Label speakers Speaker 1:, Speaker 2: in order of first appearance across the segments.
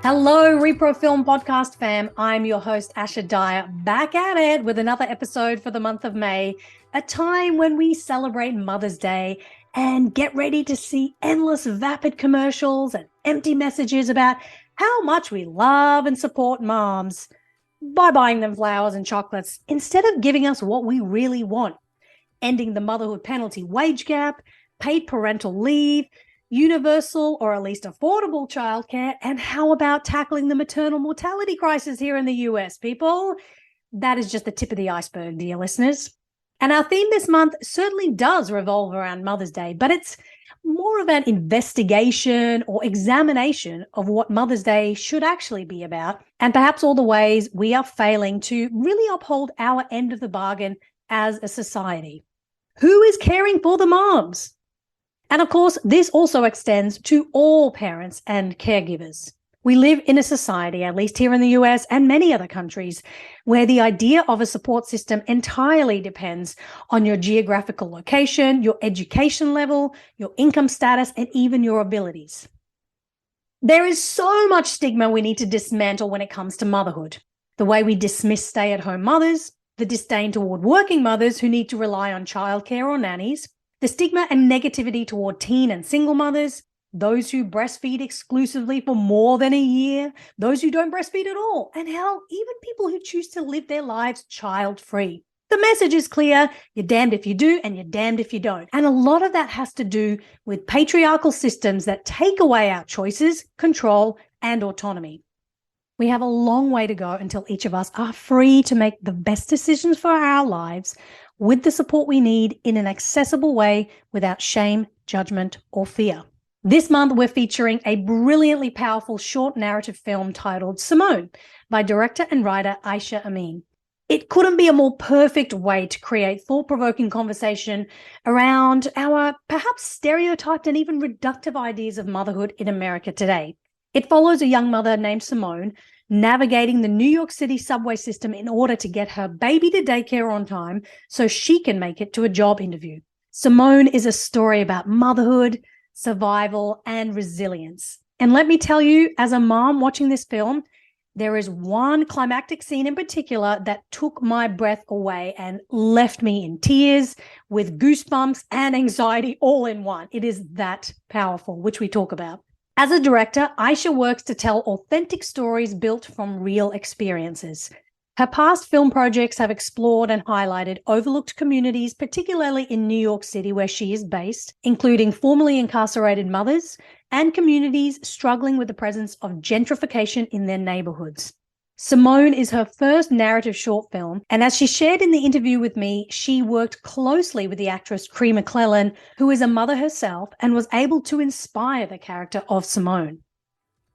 Speaker 1: Hello, Repro Film Podcast fam. I'm your host, Asha Dahya, back at it with another episode for the month of May, a time when we celebrate Mother's Day and get ready to see endless vapid commercials and empty messages about how much we love and support moms by buying them flowers and chocolates instead of giving us what we really want, ending the motherhood penalty wage gap, paid parental leave, universal or at least affordable childcare, and how about tackling the maternal mortality crisis here in the US, people? That is just the tip of the iceberg, dear listeners. And our theme this month certainly does revolve around Mother's Day, but it's more of an investigation or examination of what Mother's Day should actually be about, and perhaps all the ways we are failing to really uphold our end of the bargain as a society. Who is caring for the moms? And of course, this also extends to all parents and caregivers. We live in a society, at least here in the US and many other countries, where the idea of a support system entirely depends on your geographical location, your education level, your income status, and even your abilities. There is so much stigma we need to dismantle when it comes to motherhood. The way we dismiss stay-at-home mothers, the disdain toward working mothers who need to rely on childcare or nannies, the stigma and negativity toward teen and single mothers, those who breastfeed exclusively for more than a year, those who don't breastfeed at all, and hell, even people who choose to live their lives child-free. The message is clear: you're damned if you do and you're damned if you don't. And a lot of that has to do with patriarchal systems that take away our choices, control, and autonomy. We have a long way to go until each of us are free to make the best decisions for our lives with the support we need in an accessible way without shame, judgment, or fear. This month, we're featuring a brilliantly powerful short narrative film titled Simone by director and writer Aisha Amin. It couldn't be a more perfect way to create thought-provoking conversation around our perhaps stereotyped and even reductive ideas of motherhood in America today. It follows a young mother named Simone navigating the New York City subway system in order to get her baby to daycare on time so she can make it to a job interview. Simone is a story about motherhood, survival, and resilience. And let me tell you, as a mom watching this film, there is one climactic scene in particular that took my breath away and left me in tears with goosebumps and anxiety all in one. It is that powerful, which we talk about. As a director, Aisha works to tell authentic stories built from real experiences. Her past film projects have explored and highlighted overlooked communities, particularly in New York City, where she is based, including formerly incarcerated mothers and communities struggling with the presence of gentrification in their neighborhoods. Simone is her first narrative short film, and as she shared in the interview with me, she worked closely with the actress Cree McClellan, who is a mother herself and was able to inspire the character of Simone.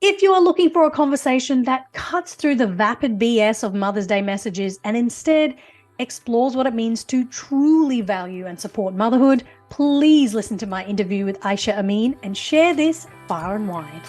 Speaker 1: If you are looking for a conversation that cuts through the vapid BS of Mother's Day messages and instead explores what it means to truly value and support motherhood, please listen to my interview with Aisha Amin and share this far and wide.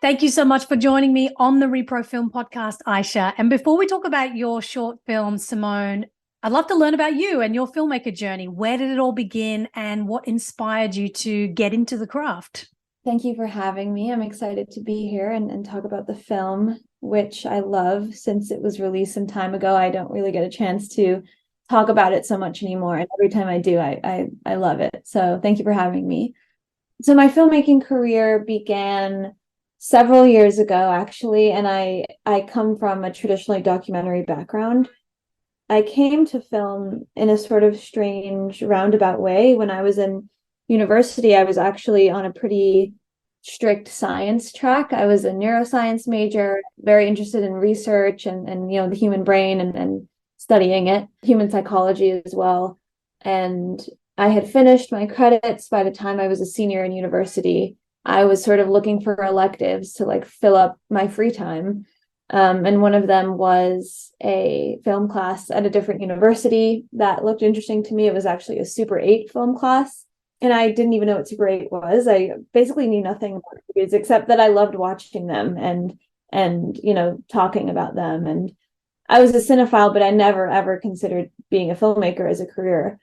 Speaker 1: Thank you so much for joining me on the Repro Film Podcast, Aisha. And before we talk about your short film, Simone, I'd love to learn about you and your filmmaker journey. Where did it all begin and what inspired you to get into the craft?
Speaker 2: Thank you for having me. I'm excited to be here and talk about the film, which I love. Since it was released some time ago, I don't really get a chance to talk about it so much anymore. And every time I do, I love it. So thank you for having me. So my filmmaking career began several years ago, actually, and I come from a traditionally documentary background. I came to film in a sort of strange roundabout way. When I was in university, I was actually on a pretty strict science track. I was a neuroscience major, very interested in research and the human brain and studying it, human psychology as well. And I had finished my credits by the time I was a senior in university. I was sort of looking for electives to fill up my free time. And one of them was a film class at a different university that looked interesting to me. It was actually a Super 8 film class. And I didn't even know what Super 8 was. I basically knew nothing about movies except that I loved watching them and talking about them. And I was a cinephile, but I never, ever considered being a filmmaker as a career.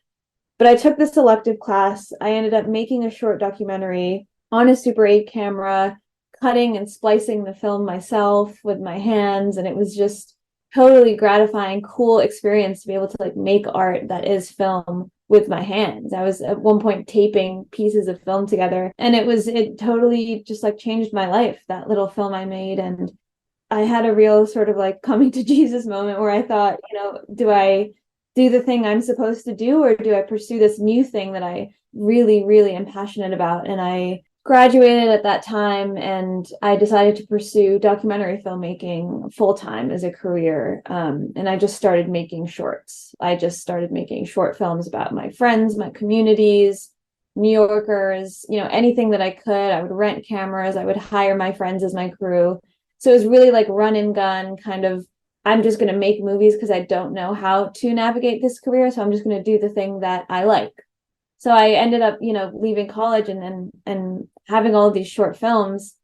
Speaker 2: But I took this elective class. I ended up making a short documentary on a Super 8 camera, cutting and splicing the film myself with my hands. And it was just totally gratifying, cool experience to be able to like make art that is film with my hands. I was at one point taping pieces of film together, and it totally just like changed my life, that little film I made. And I had a real sort of like coming to Jesus moment where I thought, do I do the thing I'm supposed to do, or do I pursue this new thing that I really, really am passionate about? And I graduated at that time, and I decided to pursue documentary filmmaking full time as a career. And I just started making shorts. I just started making short films about my friends, my communities, New Yorkers, anything that I could. I would rent cameras. I would hire my friends as my crew. So it was really like run and gun kind of, I'm just going to make movies because I don't know how to navigate this career. So I'm just going to do the thing that I like. So I ended up, leaving college and having all of these short films,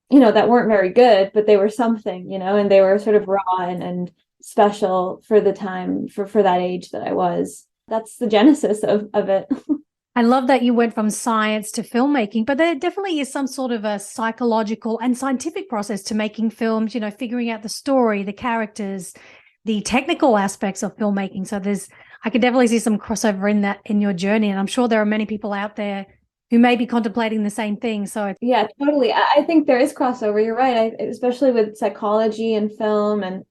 Speaker 2: that weren't very good, but they were something, and they were sort of raw and special for the time, for that age that I was. That's the genesis of it.
Speaker 1: I love that you went from science to filmmaking, but there definitely is some sort of a psychological and scientific process to making films, figuring out the story, the characters, the technical aspects of filmmaking. So I could definitely see some crossover in that, in your journey. And I'm sure there are many people out there who may be contemplating the same thing. So
Speaker 2: yeah, totally. I think there is crossover. You're right. Especially with psychology and film, and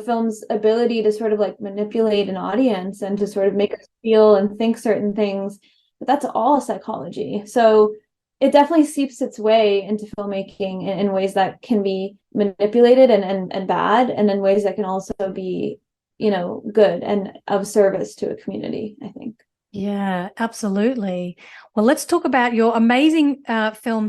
Speaker 2: film's ability to sort of like manipulate an audience and to sort of make us feel and think certain things. But that's all psychology. So it definitely seeps its way into filmmaking in ways that can be manipulated and bad, and in ways that can also be, good and of service to a community, I think.
Speaker 1: Yeah, absolutely. Well, let's talk about your amazing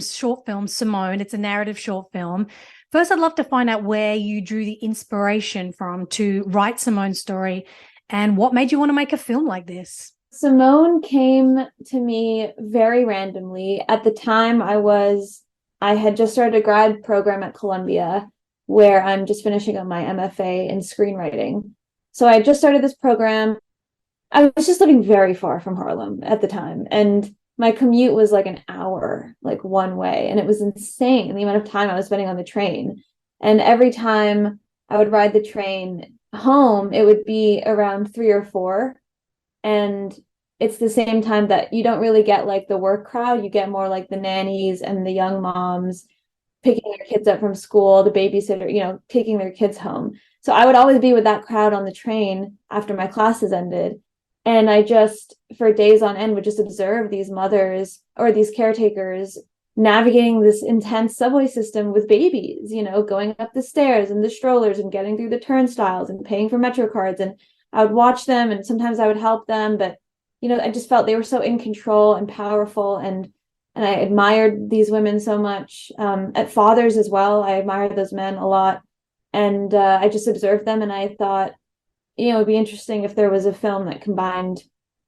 Speaker 1: short film, Simone. It's a narrative short film. First, I'd love to find out where you drew the inspiration from to write Simone's story, and what made you want to make a film like this.
Speaker 2: Simone came to me very randomly. At the time, I had just started a grad program at Columbia, where I'm just finishing up my MFA in screenwriting. So I just started this program. I was just living very far from Harlem at the time, and my commute was like an hour, like one way, and it was insane the amount of time I was spending on the train. And every time I would ride the train home, it would be around 3 or 4. And it's the same time that you don't really get like the work crowd. You get more like the nannies and the young moms picking their kids up from school, the babysitter, taking their kids home. So I would always be with that crowd on the train after my classes ended. And I just, for days on end, would just observe these mothers or these caretakers navigating this intense subway system with babies, going up the stairs and the strollers and getting through the turnstiles and paying for Metro cards. And I would watch them, and sometimes I would help them, but I just felt they were so in control and powerful, and I admired these women so much. At fathers as well, I admired those men a lot, and I just observed them, and I thought, it would be interesting if there was a film that combined,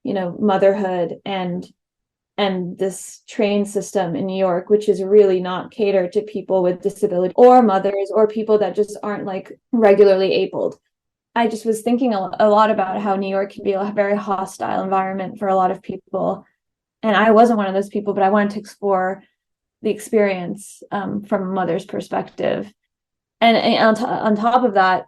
Speaker 2: motherhood and this train system in New York, which is really not catered to people with disability or mothers or people that just aren't like regularly abled. I just was thinking a lot about how New York can be a very hostile environment for a lot of people. And I wasn't one of those people, but I wanted to explore the experience from a mother's perspective. And on top of that,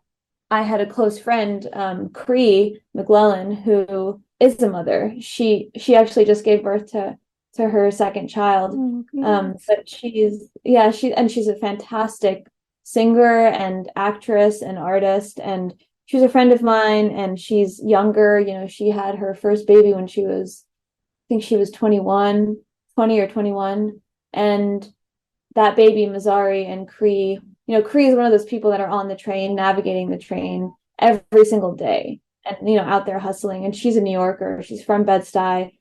Speaker 2: I had a close friend, Cree McClellan, who is a mother. She actually just gave birth to her second child. But she's a fantastic singer and actress and artist, and she's a friend of mine, and she's younger. She had her first baby when she was, I think she was 20 or 21. And that baby, Mazari and Cree, Cree is one of those people that are on the train, navigating the train every single day and, out there hustling. And she's a New Yorker. She's from Bed-Stuy.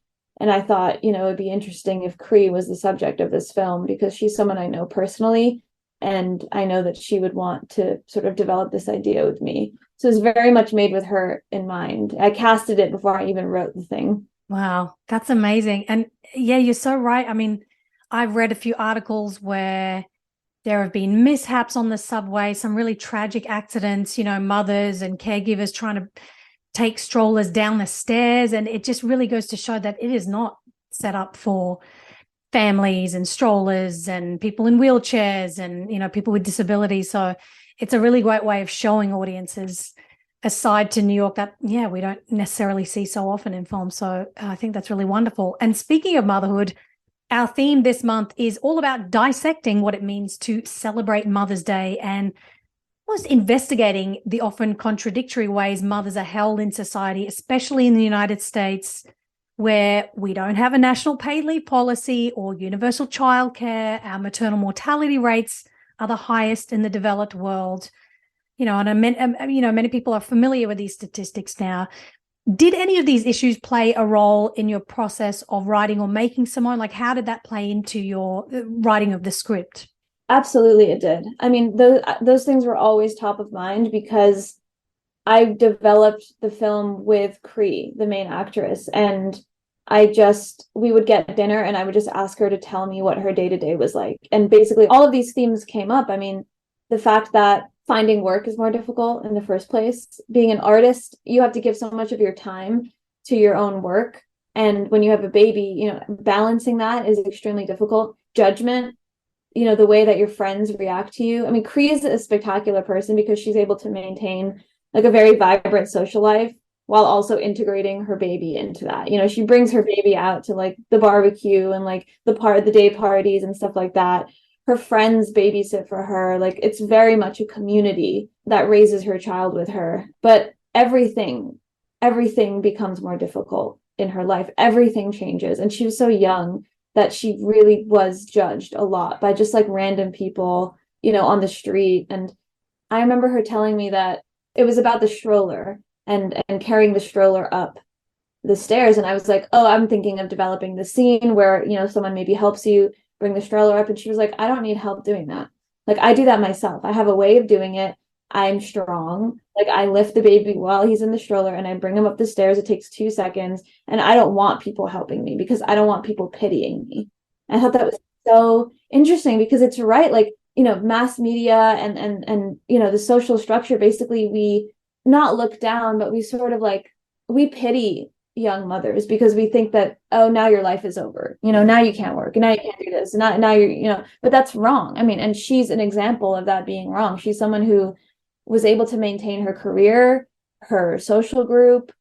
Speaker 2: And I thought, it would be interesting if Cree was the subject of this film, because she's someone I know personally. And I know that she would want to sort of develop this idea with me. So it's very much made with her in mind. I casted it before I even wrote the thing.
Speaker 1: Wow, that's amazing. And yeah, you're so right. I mean, I've read a few articles where there have been mishaps on the subway, some really tragic accidents, mothers and caregivers trying to take strollers down the stairs. And it just really goes to show that it is not set up for families and strollers and people in wheelchairs and, people with disabilities. So it's a really great way of showing audiences a side to New York that, we don't necessarily see so often in film. So I think that's really wonderful. And speaking of motherhood, our theme this month is all about dissecting what it means to celebrate Mother's Day and almost investigating the often contradictory ways mothers are held in society, especially in the United States, where we don't have a national paid leave policy or universal childcare. Our maternal mortality rates are the highest in the developed world. And many people are familiar with these statistics now. Did any of these issues play a role in your process of writing or making Simone? Like, how did that play into your writing of the script?
Speaker 2: Absolutely, it did. I mean, those things were always top of mind because I developed the film with Cree, the main actress, and we would get dinner and I would just ask her to tell me what her day-to-day was like. And basically all of these themes came up. I mean, the fact that finding work is more difficult in the first place. Being an artist, you have to give so much of your time to your own work. And when you have a baby, balancing that is extremely difficult. Judgment, the way that your friends react to you. I mean, Cree is a spectacular person because she's able to maintain like a very vibrant social life while also integrating her baby into that. She brings her baby out to like the barbecue and like the day parties and stuff like that. Her friends babysit for her. Like, it's very much a community that raises her child with her. But everything becomes more difficult in her life. Everything changes. And she was so young that she really was judged a lot by just like random people, on the street. And I remember her telling me that it was about the stroller and carrying the stroller up the stairs. And I was like, oh, I'm thinking of developing the scene where, someone maybe helps you bring the stroller up. And she was like, I don't need help doing that. Like, I do that myself. I have a way of doing it. I'm strong. Like, I lift the baby while he's in the stroller and I bring him up the stairs. It takes 2 seconds. And I don't want people helping me because I don't want people pitying me. I thought that was so interesting because it's right. Like, mass media and the social structure, basically we not look down, but we sort of like, we pity young mothers because we think that, oh, now your life is over. Now you can't work. Now you can't do this. Now you're, but that's wrong. I mean, and she's an example of that being wrong. She's someone who was able to maintain her career, her social group,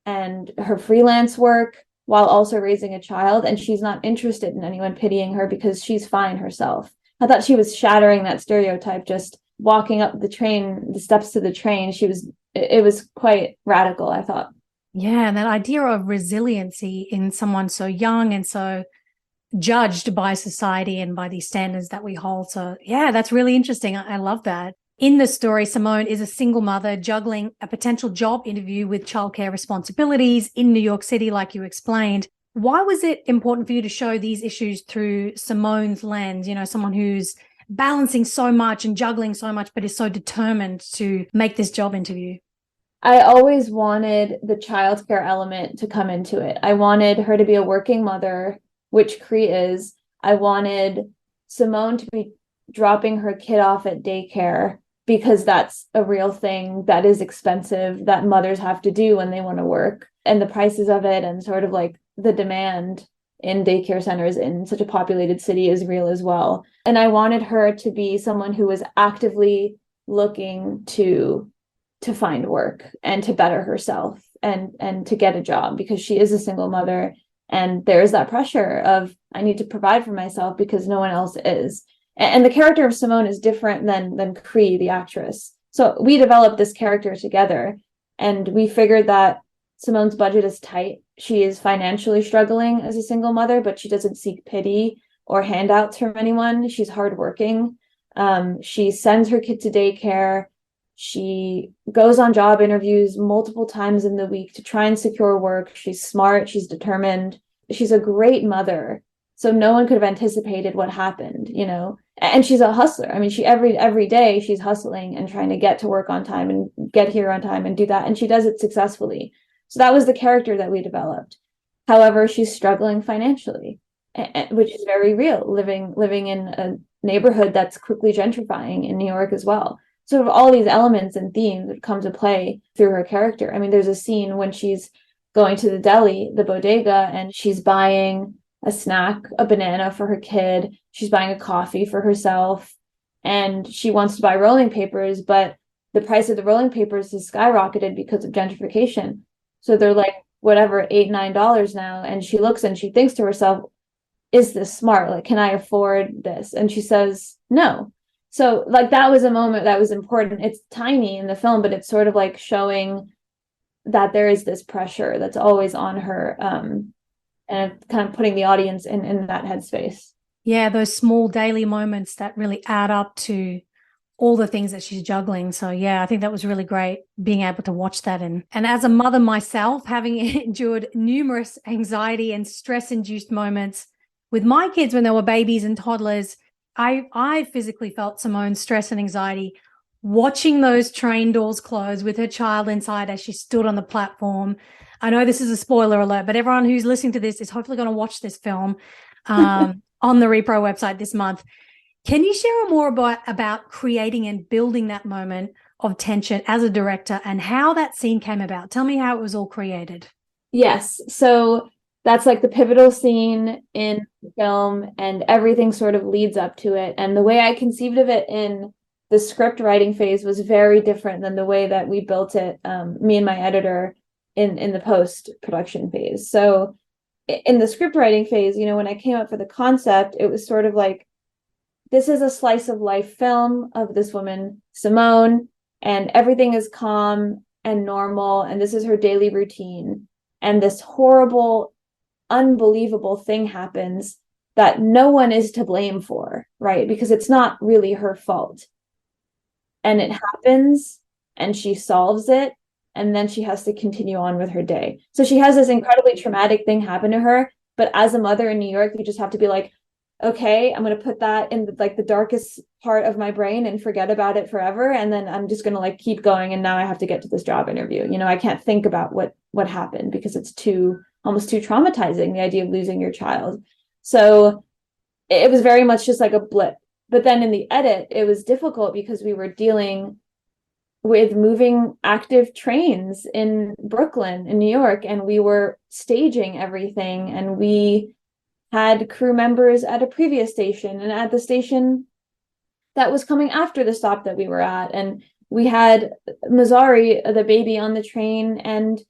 Speaker 2: and her freelance work while also raising a child. And she's not interested in anyone pitying her because she's fine herself. I thought she was shattering that stereotype, just walking up the steps to the train. It was quite radical, I thought.
Speaker 1: Yeah, and that idea of resiliency in someone so young and so judged by society and by these standards that we hold. So yeah, that's really interesting. I love that. In the story, Simone is a single mother juggling a potential job interview with childcare responsibilities in New York City, like you explained. Why was it important for you to show these issues through Simone's lens? Someone who's balancing so much and juggling so much, but is so determined to make this job interview.
Speaker 2: I always wanted the childcare element to come into it. I wanted her to be a working mother, which Cree is. I wanted Simone to be dropping her kid off at daycare because that's a real thing that is expensive that mothers have to do when they want to work, and the prices of it and sort of like the demand in daycare centers in such a populated city is real as well. And I wanted her to be someone who was actively looking to find work and to better herself and to get a job because she is a single mother. And there's that pressure of, I need to provide for myself because no one else is. And the character of Simone is different than Cree, the actress. So we developed this character together and we figured that Simone's budget is tight. She is financially struggling as a single mother, but she doesn't seek pity or handouts from anyone. She's hardworking. She sends her kid to daycare. She goes on job interviews multiple times in the week to try and secure work. She's smart. She's determined. She's a great mother. So no one could have anticipated what happened, and she's a hustler. I mean, every day she's hustling and trying to get to work on time and get here on time and do that. And she does it successfully. So that was the character that we developed. However, she's struggling financially, which is very real, living in a neighborhood that's quickly gentrifying in New York as well. sort of all these elements and themes would come to play through her character. I mean, there's a scene when she's going to the deli, the bodega, and she's buying a snack, a banana for her kid. She's buying a coffee for herself, and she wants to buy rolling papers, but the price of the rolling papers has skyrocketed because of gentrification. So they're like, whatever, $8-9 now. And she looks and she thinks to herself, is this smart? Like, can I afford this? And she says, no. So like that was a moment that was important. It's tiny in the film, but it's sort of like showing that there is this pressure that's always on her, and kind of putting the audience in that headspace.
Speaker 1: Yeah, those small daily moments that really add up to all the things that she's juggling. So yeah, I think that was really great being able to watch that. And as a mother myself, having endured numerous anxiety and stress-induced moments with my kids when they were babies and toddlers, I physically felt Simone's stress and anxiety watching those train doors close with her child inside as she stood on the platform. I know this is a spoiler alert, but everyone who's listening to this is hopefully going to watch this film on the Repro website this month. Can you share more about creating and building that moment of tension as a director and how that scene came about? Tell me how it was all created.
Speaker 2: Yes. So that's like the pivotal scene in the film, and everything sort of leads up to it. And the way I conceived of it in the script writing phase was very different than the way that we built it, me and my editor, in the post-production phase. So in the script writing phase, you know, when I came up for the concept, it was sort of like, this is a slice of life film of this woman, Simone, and everything is calm and normal, and this is her daily routine. And this horrible, unbelievable thing happens that no one is to blame for, right? Because it's not really her fault. And it happens, and she solves it, and then she has to continue on with her day. So she has this incredibly traumatic thing happen to her, but as a mother in New York, you just have to be like, okay, I'm going to put that in the darkest part of my brain and forget about it forever. And then I'm just going to like keep going. And now I have to get to this job interview. You know, I can't think about what happened because it's almost too traumatizing, the idea of losing your child. So it was very much just like a blip. But then in the edit, it was difficult because we were dealing with moving active trains in Brooklyn, in New York, and we were staging everything, and we had crew members at a previous station and at the station that was coming after the stop that we were at. And we had Mazzari, the baby, on the train, and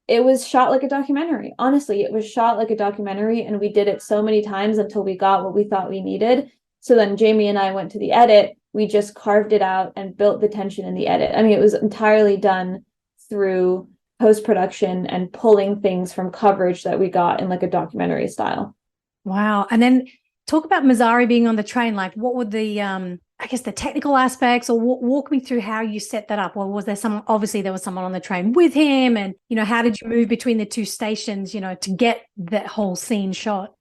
Speaker 2: it was shot like a documentary. Honestly, it was shot like a documentary, and we did it so many times until we got what we thought we needed. So then Jamie and I went to the edit. We just carved it out and built the tension in the edit. I mean, it was entirely done through post-production and pulling things from coverage that we got in like a documentary style.
Speaker 1: Wow. And then talk about Mazzari being on the train. Like, what were the, I guess, the technical aspects, or walk me through how you set that up? Or was there obviously there was someone on the train with him, and, you know, how did you move between the two stations, you know, to get that whole scene shot?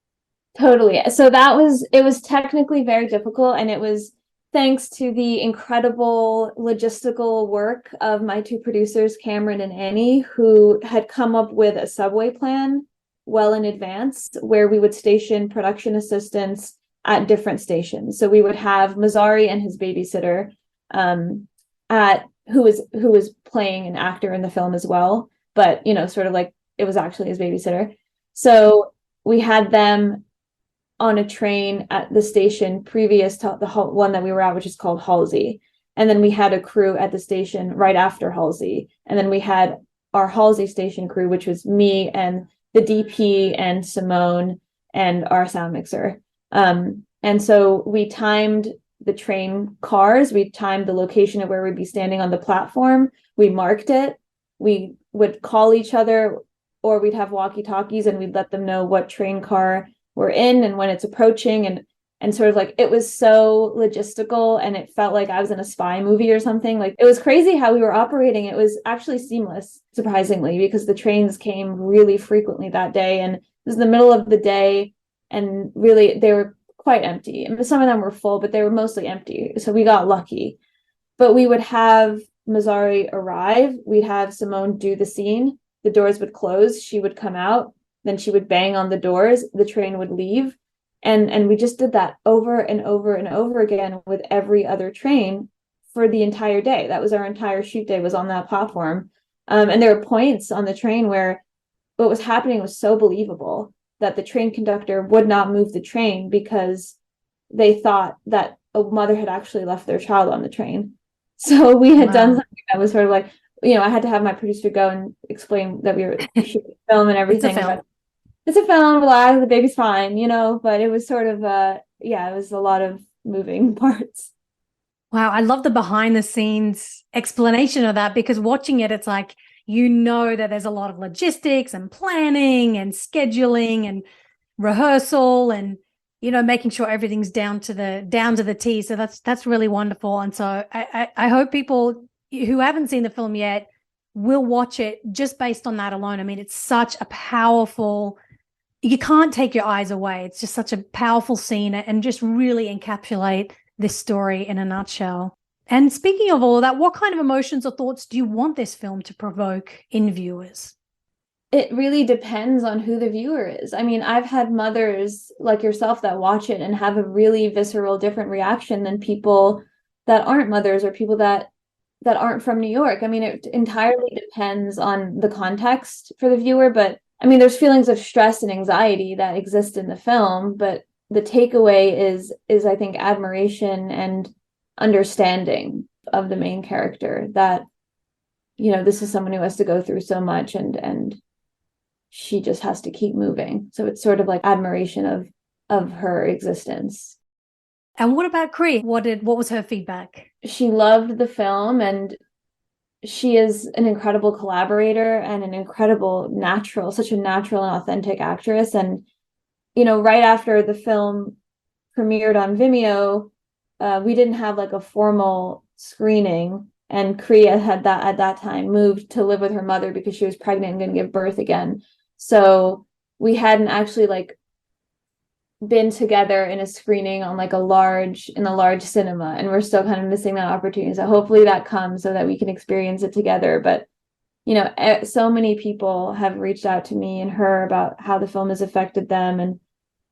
Speaker 2: Totally. So it was technically very difficult, and it was thanks to the incredible logistical work of my two producers, Cameron and Annie, who had come up with a subway plan well in advance where we would station production assistants at different stations. So we would have Mazzari and his babysitter, who was playing an actor in the film as well, but, you know, sort of like it was actually his babysitter. So we had them on a train at the station previous to the one that we were at, which is called Halsey. And then we had a crew at the station right after Halsey. And then we had our Halsey station crew, which was me and the DP and Simone and our sound mixer. And so we timed the train cars. We timed the location of where we'd be standing on the platform. We marked it. We would call each other, or we'd have walkie-talkies, and we'd let them know what train car we're in and when it's approaching, and sort of like, it was so logistical, and it felt like I was in a spy movie or something. Like, it was crazy how we were operating. It was actually seamless, surprisingly, because the trains came really frequently that day, and it was the middle of the day, and really they were quite empty. And some of them were full, but they were mostly empty. So we got lucky. But we would have Mazzari arrive. We'd have Simone do the scene. The doors would close. She would come out. Then she would bang on the doors. The train would leave. And we just did that over and over and over again with every other train for the entire day. That was our entire shoot day, was on that platform. And there were points on the train where what was happening was so believable that the train conductor would not move the train because they thought that a mother had actually left their child on the train. So we had done something that was sort of like, I had to have my producer go and explain that we were shooting film and everything. It's a film, relax, the baby's fine, but it was sort of, it was a lot of moving parts.
Speaker 1: Wow, I love the behind the scenes explanation of that, because watching it, it's like, that there's a lot of logistics and planning and scheduling and rehearsal and, making sure everything's down to the T. So that's really wonderful. And so I hope people who haven't seen the film yet will watch it just based on that alone. I mean, it's such a powerful, you can't take your eyes away. It's just such a powerful scene and just really encapsulate this story in a nutshell. And speaking of all of that, what kind of emotions or thoughts do you want this film to provoke in viewers?
Speaker 2: It really depends on who the viewer is. I mean, I've had mothers like yourself that watch it and have a really visceral, different reaction than people that aren't mothers or people that aren't from New York. I mean, it entirely depends on the context for the viewer. But I mean, there's feelings of stress and anxiety that exist in the film, but the takeaway is I think admiration and understanding of the main character, that this is someone who has to go through so much and she just has to keep moving. So it's sort of like admiration of her existence.
Speaker 1: And what about Cree? What was her feedback?
Speaker 2: She loved the film, and she is an incredible collaborator and such a natural and authentic actress. And right after the film premiered on Vimeo, we didn't have like a formal screening, and Cree had at that time moved to live with her mother because she was pregnant and going to give birth again. So we hadn't actually like been together in a screening on like a large cinema, and we're still kind of missing that opportunity. So hopefully that comes so that we can experience it together. But so many people have reached out to me and her about how the film has affected them,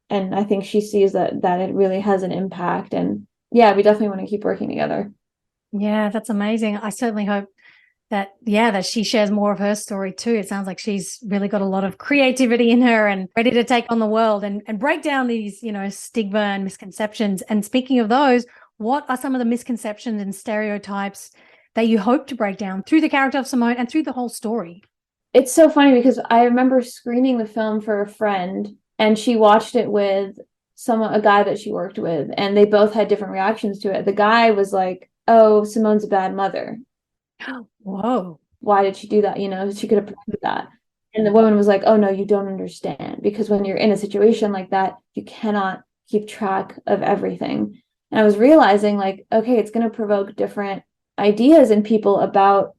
Speaker 2: and I think she sees that it really has an impact. And yeah, we definitely want to keep working together.
Speaker 1: Yeah, that's amazing. I certainly hope that she shares more of her story too. It sounds like she's really got a lot of creativity in her and ready to take on the world and break down these, stigma and misconceptions. And speaking of those, what are some of the misconceptions and stereotypes that you hope to break down through the character of Simone and through the whole story?
Speaker 2: It's so funny because I remember screening the film for a friend, and she watched it with a guy that she worked with, and they both had different reactions to it. The guy was like, "Oh, Simone's a bad mother.
Speaker 1: Whoa.
Speaker 2: Why did she do that? She could have prevented that." And the woman was like, "Oh, no, you don't understand. Because when you're in a situation like that, you cannot keep track of everything." And I was realizing like, okay, it's going to provoke different ideas in people about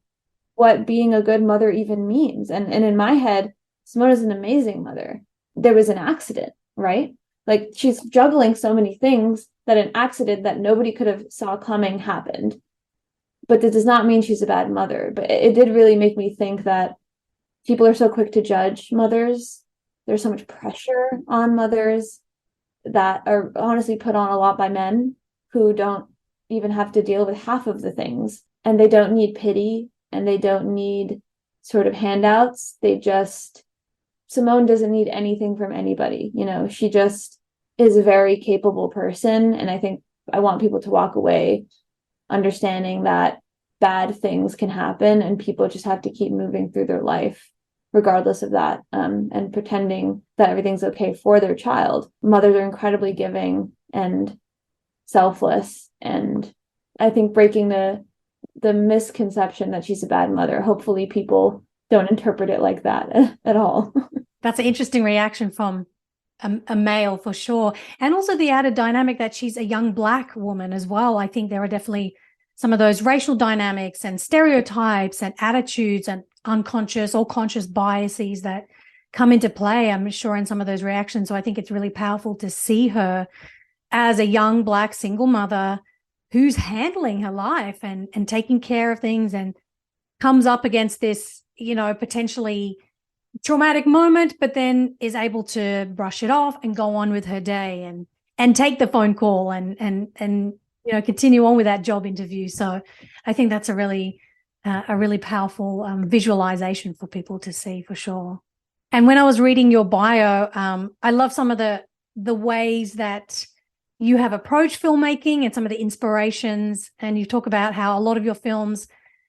Speaker 2: what being a good mother even means. And in my head, Simone is an amazing mother. There was an accident, right? Like she's juggling so many things that an accident that nobody could have saw coming happened. But that does not mean she's a bad mother. But it did really make me think that people are so quick to judge mothers. There's so much pressure on mothers that are honestly put on a lot by men who don't even have to deal with half of the things. And they don't need pity, and they don't need sort of handouts. Simone doesn't need anything from anybody. She just is a very capable person. And I think I want people to walk away understanding that bad things can happen and people just have to keep moving through their life regardless of that, and pretending that everything's okay for their child. Mothers are incredibly giving and selfless, and I think breaking the misconception that she's a bad mother, hopefully people don't interpret it like that at all.
Speaker 1: That's an interesting reaction from a male for sure. And also the added dynamic that she's a young Black woman as well. I think there are definitely some of those racial dynamics and stereotypes and attitudes and unconscious or conscious biases that come into play, I'm sure, in some of those reactions. So I think it's really powerful to see her as a young Black single mother who's handling her life and taking care of things, and comes up against this, potentially traumatic moment, but then is able to brush it off and go on with her day and take the phone call and continue on with that job interview. So I think that's a really powerful visualization for people to see, for sure. And when I was reading your bio, I love some of the ways that you have approached filmmaking and some of the inspirations. And you talk about how a lot of your films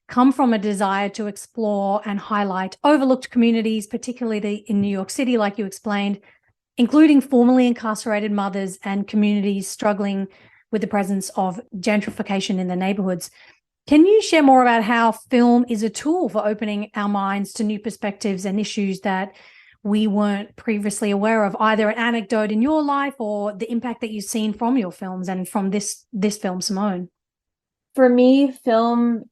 Speaker 1: come from a desire to explore and highlight overlooked communities, particularly in New York City, like you explained, including formerly incarcerated mothers and communities struggling with the presence of gentrification in the neighborhoods. Can you share more about how film is a tool for opening our minds to new perspectives and issues that we weren't previously aware of, either an anecdote in your life or the impact that you've seen from your films and from this film, Simone?
Speaker 2: For me, film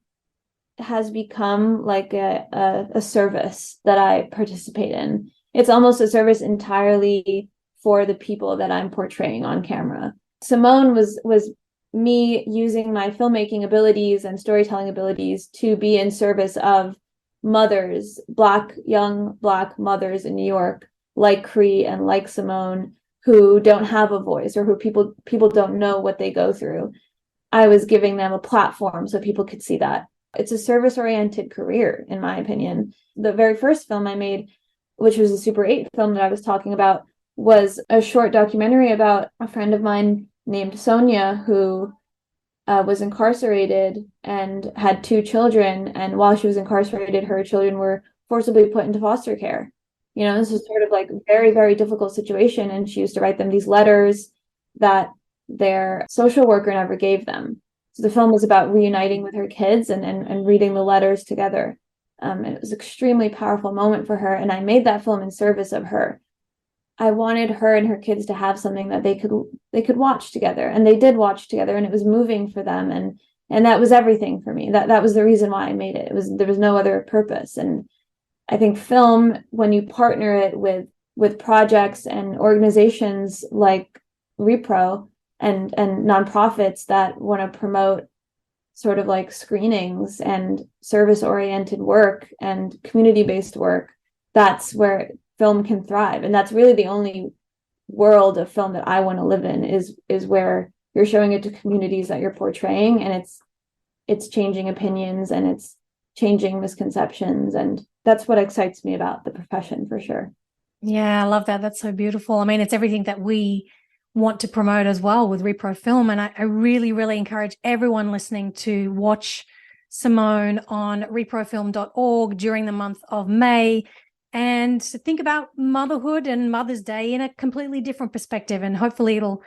Speaker 2: has become like a service that I participate in. It's almost a service entirely for the people that I'm portraying on camera. Simone was me using my filmmaking abilities and storytelling abilities to be in service of mothers, young Black mothers in New York, like Cree and like Simone, who don't have a voice or who people don't know what they go through. I was giving them a platform so people could see that. It's a service-oriented career, in my opinion. The very first film I made, which was a Super 8 film that I was talking about, was a short documentary about a friend of mine named Sonia, who was incarcerated and had 2 children. And while she was incarcerated, her children were forcibly put into foster care. This is sort of like a very, very difficult situation. And she used to write them these letters that their social worker never gave them. So the film was about reuniting with her kids and reading the letters together. And it was an extremely powerful moment for her. And I made that film in service of her. I wanted her and her kids to have something that they could watch together, and they did watch together, and it was moving for them, and that was everything for me. That was the reason why I made it. There was no other purpose. And I think film, when you partner it with projects and organizations like Repro and nonprofits that want to promote sort of like screenings and service-oriented work and community-based work, that's where film can thrive. And that's really the only world of film that I want to live in, is where you're showing it to communities that you're portraying, and it's changing opinions and it's changing misconceptions. And that's what excites me about the profession, for sure.
Speaker 1: Yeah, I love that. That's so beautiful. I mean, it's everything that we want to promote as well with Repro Film. And I really, really encourage everyone listening to watch Simone on reprofilm.org during the month of May, and think about motherhood and Mother's Day in a completely different perspective. And hopefully it'll,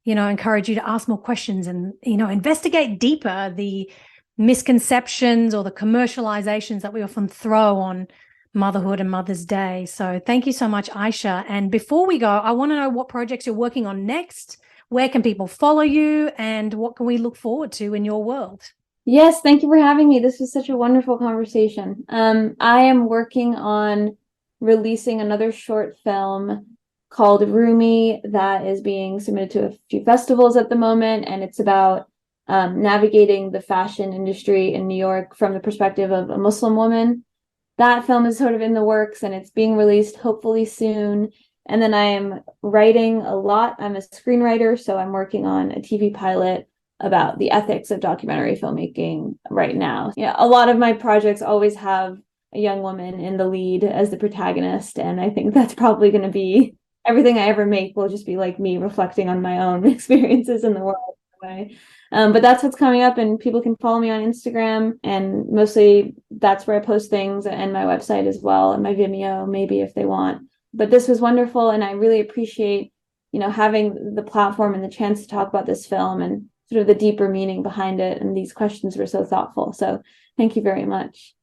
Speaker 1: encourage you to ask more questions and, investigate deeper the misconceptions or the commercializations that we often throw on motherhood and Mother's Day. So thank you so much, Aisha. And before we go, I want to know what projects you're working on next. Where can people follow you, and what can we look forward to in your world?
Speaker 2: Yes, thank you for having me. This was such a wonderful conversation. I am working on releasing another short film called Rumi that is being submitted to a few festivals at the moment, and it's about navigating the fashion industry in New York from the perspective of a Muslim woman. That film is sort of in the works, and it's being released hopefully soon. And then I am writing a lot. I'm a screenwriter, so I'm working on a TV pilot about the ethics of documentary filmmaking right now. Yeah, a lot of my projects always have a young woman in the lead as the protagonist, and I think that's probably going to be everything I ever make will just be like me reflecting on my own experiences in the world. But that's what's coming up, and people can follow me on Instagram, and mostly that's where I post things, and my website as well, and my Vimeo maybe if they want. But this was wonderful, and I really appreciate having the platform and the chance to talk about this film and sort of the deeper meaning behind it, and these questions were so thoughtful. So thank you very much.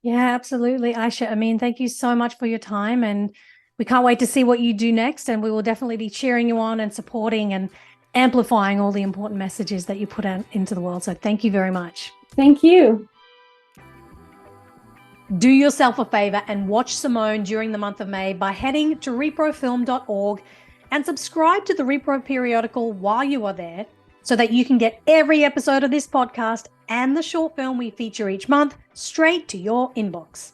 Speaker 1: Yeah, absolutely, Aisha Amin. Thank you so much for your time, and we can't wait to see what you do next, and we will definitely be cheering you on and supporting and amplifying all the important messages that you put out into the world. So thank you very much.
Speaker 2: Thank you.
Speaker 1: Do yourself a favor and watch Simone during the month of May by heading to reprofilm.org and subscribe to the Repro Periodical while you are there, so that you can get every episode of this podcast and the short film we feature each month straight to your inbox.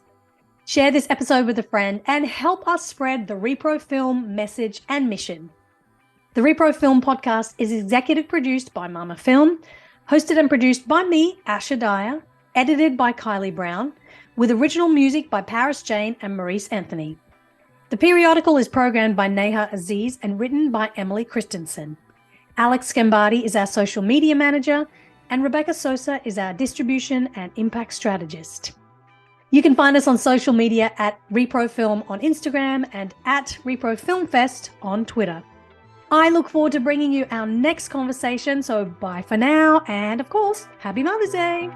Speaker 1: Share this episode with a friend and help us spread the Repro Film message and mission. The Repro Film Podcast is executive produced by Mama Film, hosted and produced by me, Asha Dahya, edited by Kylie Brown, with original music by Paris Jane and Maurice Anthony. The Periodical is programmed by Neha Aziz and written by Emily Christensen. Alex Scambardi is our social media manager, and Rebecca Sosa is our distribution and impact strategist. You can find us on social media at Repro Film on Instagram and at Repro Film Fest on Twitter. I look forward to bringing you our next conversation, so bye for now, and of course, happy Mother's Day!